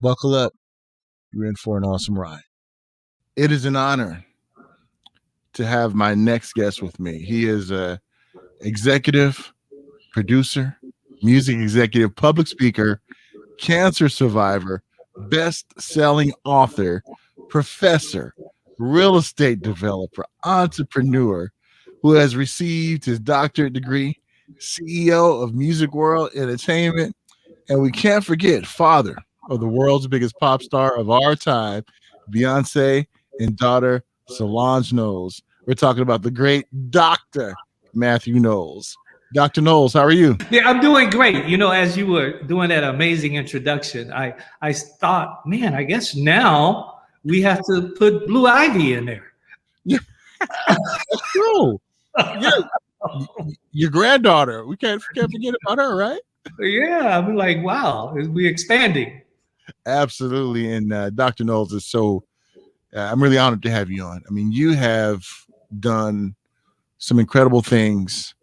Buckle up. You're in for an awesome ride. It is an honor to have my next guest with me. He is a executive, producer, music executive, public speaker, cancer survivor, best-selling author, professor, real estate developer, entrepreneur who has received his doctorate degree, CEO of Music World Entertainment, and we can't forget father of the world's biggest pop star of our time, Beyonce, and daughter Solange Knowles. We're talking about the great Dr. Mathew Knowles. Dr. Knowles, how are you? Yeah, I'm doing great. You know, as you were doing that amazing introduction, I thought, man, I guess now we have to put Blue Ivy in there. Yeah, that's true. Yeah, your granddaughter. We can't forget about her, right? Yeah, I'm like, wow, we're expanding. Absolutely. And Dr. Knowles is so, I'm really honored to have you on. I mean, you have done some incredible things.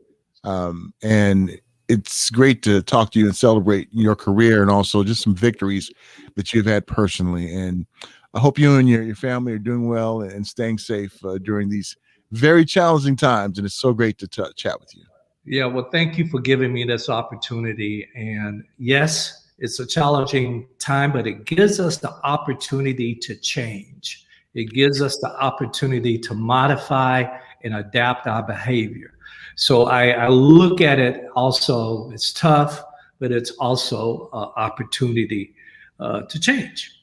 And it's great to talk to you and celebrate your career and also just some victories that you've had personally. And I hope you and your family are doing well and staying safe during these very challenging times. And it's so great to chat with you. Yeah, well, thank you for giving me this opportunity. And yes, it's a challenging time, but it gives us the opportunity to change. It gives us the opportunity to modify and adapt our behavior. So I look at it also, it's tough, but it's also an opportunity to change.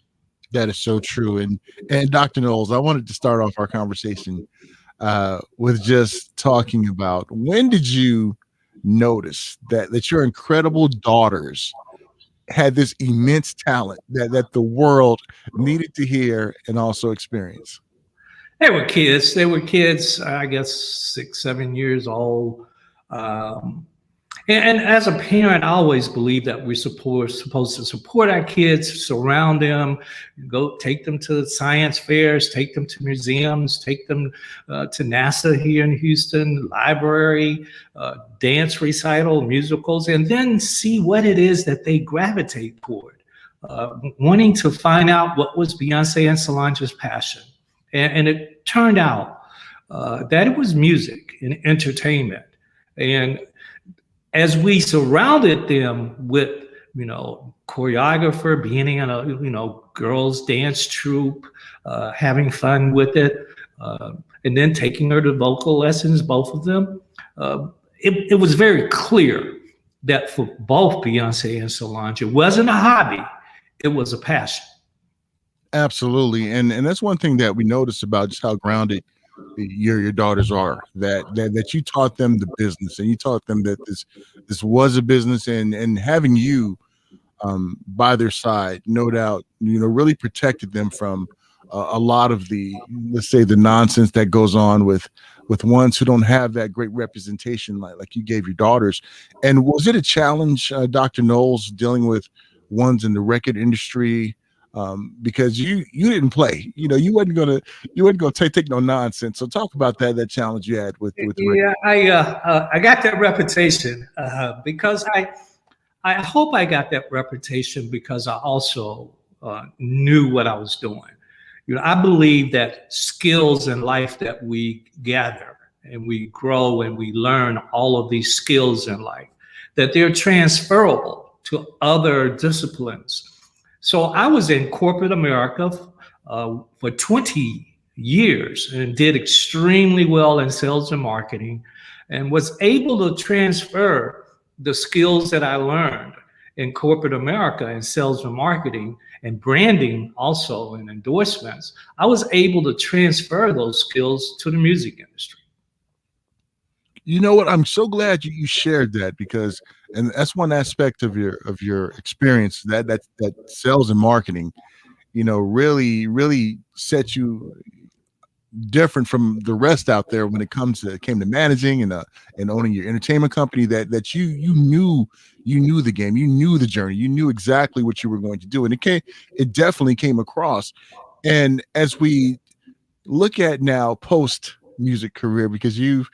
That is so true. And Dr. Knowles, I wanted to start off our conversation with just talking about, when did you notice that your incredible daughters had this immense talent that the world needed to hear and also experience? They were kids. They were kids, I guess, 6, 7 years old. And as a parent, I always believe that we're supposed to support our kids, surround them, go take them to science fairs, take them to museums, take them to NASA here in Houston, library, dance recital, musicals, and then see what it is that they gravitate toward, wanting to find out what was Beyonce and Solange's passion. And it turned out that it was music and entertainment. And as we surrounded them with, choreographer, being in a, girls dance troupe, having fun with it, and then taking her to vocal lessons, both of them, it was very clear that for both Beyonce and Solange, it wasn't a hobby, it was a passion. Absolutely. And that's one thing that we noticed about just how grounded your daughters are, that you taught them the business, and you taught them that this was a business, and having you by their side, no doubt, really protected them from a lot of the, let's say, the nonsense that goes on with ones who don't have that great representation like you gave your daughters. And was it a challenge, Dr. Knowles, dealing with ones in the record industry? Because you didn't play, you wasn't gonna take no nonsense. So talk about that challenge you had with yeah, I got that reputation because I hope I got that reputation because I also knew what I was doing. I believe that skills in life that we gather and we grow and we learn all of these skills in life, that they're transferable to other disciplines. So I was in corporate America for 20 years and did extremely well in sales and marketing, and was able to transfer the skills that I learned in corporate America and sales and marketing and branding also, and endorsements. I was able to transfer those skills to the music industry. You know what? I'm so glad you shared that, because, and that's one aspect of your experience, that sales and marketing, really set you different from the rest out there when it came to managing and owning your entertainment company. That you knew the game, you knew the journey, you knew exactly what you were going to do, and it definitely came across. And as we look at now post music career, because you've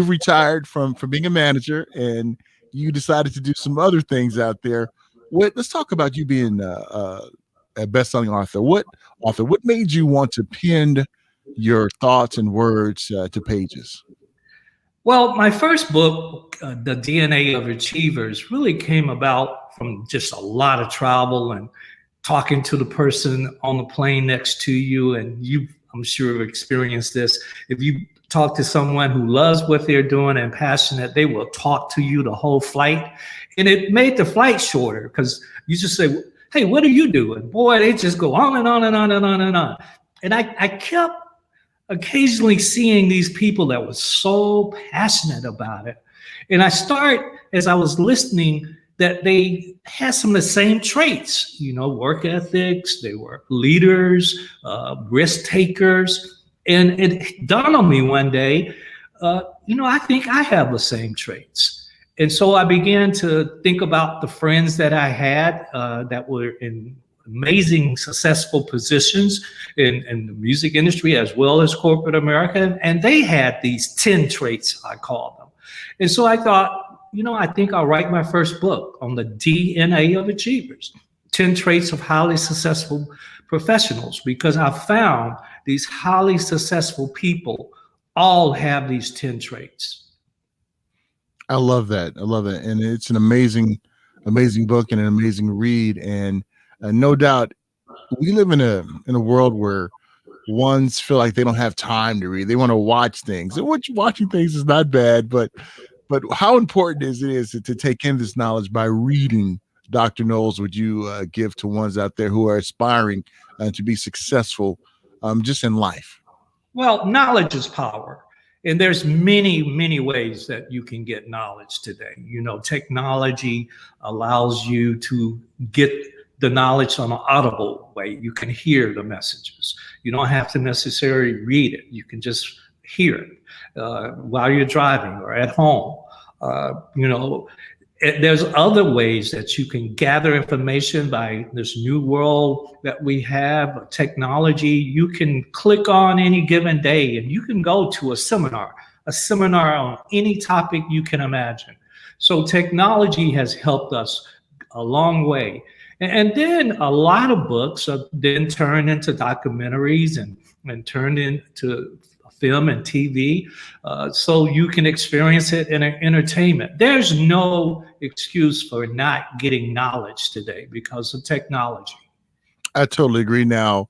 retired from being a manager and you decided to do some other things out there. Let's talk about you being a best-selling author. What made you want to pen your thoughts and words to pages? Well, my first book, The DNA of Achievers, really came about from just a lot of travel and talking to the person on the plane next to you. And you, I'm sure, have experienced this. If you talk to someone who loves what they're doing and passionate, they will talk to you the whole flight. And it made the flight shorter because you just say, hey, what are you doing? Boy, they just go on and on and on and on and on. And I kept occasionally seeing these people that were so passionate about it. And I start, as I was listening, that they had some of the same traits, work ethics, they were leaders, risk takers. And it dawned on me one day, I think I have the same traits. And so I began to think about the friends that I had that were in amazing, successful positions in the music industry as well as corporate America. And they had these 10 traits, I call them. And so I thought, I think I'll write my first book on the DNA of achievers, 10 traits of highly successful professionals, because I found these highly successful people all have these 10 traits. I love that. I love it. And it's an amazing book and an amazing read. And no doubt we live in a world where ones feel like they don't have time to read. They want to watch things. And watching things is not bad, but how important is to take in this knowledge by reading? Dr. Knowles, would you give to ones out there who are aspiring to be successful just in life? Well, knowledge is power. And there's many, many ways that you can get knowledge today. Technology allows you to get the knowledge on an audible way. You can hear the messages. You don't have to necessarily read it. You can just hear it while you're driving or at home. There's other ways that you can gather information by this new world that we have, technology. You can click on any given day and you can go to a seminar on any topic you can imagine. So technology has helped us a long way. And then a lot of books are then turned into documentaries and turned into film and TV, so you can experience it in entertainment. There's no excuse for not getting knowledge today because of technology. I totally agree. Now,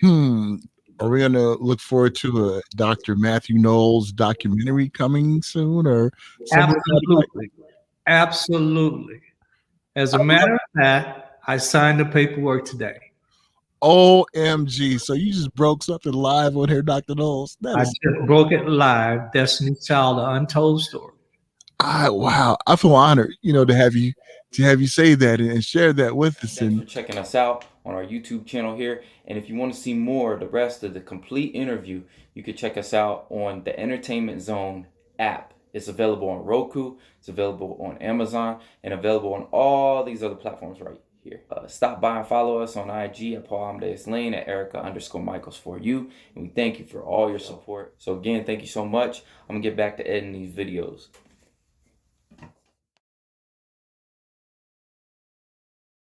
are we going to look forward to a Dr. Mathew Knowles documentary coming soon, or something? Absolutely. As a matter of fact, I signed the paperwork today. OMG. So you just broke something live on here, Dr. Knowles. I just broke it live. Destiny's Child, The Untold Story. Wow. I feel honored, to have you say that and share that with us. Thanks for checking us out on our YouTube channel here. And if you want to see more of the rest of the complete interview, you can check us out on the Entertainment Zone app. It's available on Roku, it's available on Amazon, and available on all these other platforms right here. Stop by and follow us on IG at Paul Amadeus Lane, at Erica_Michaels for you. And we thank you for all your support. So again, thank you so much. I'm gonna get back to editing these videos.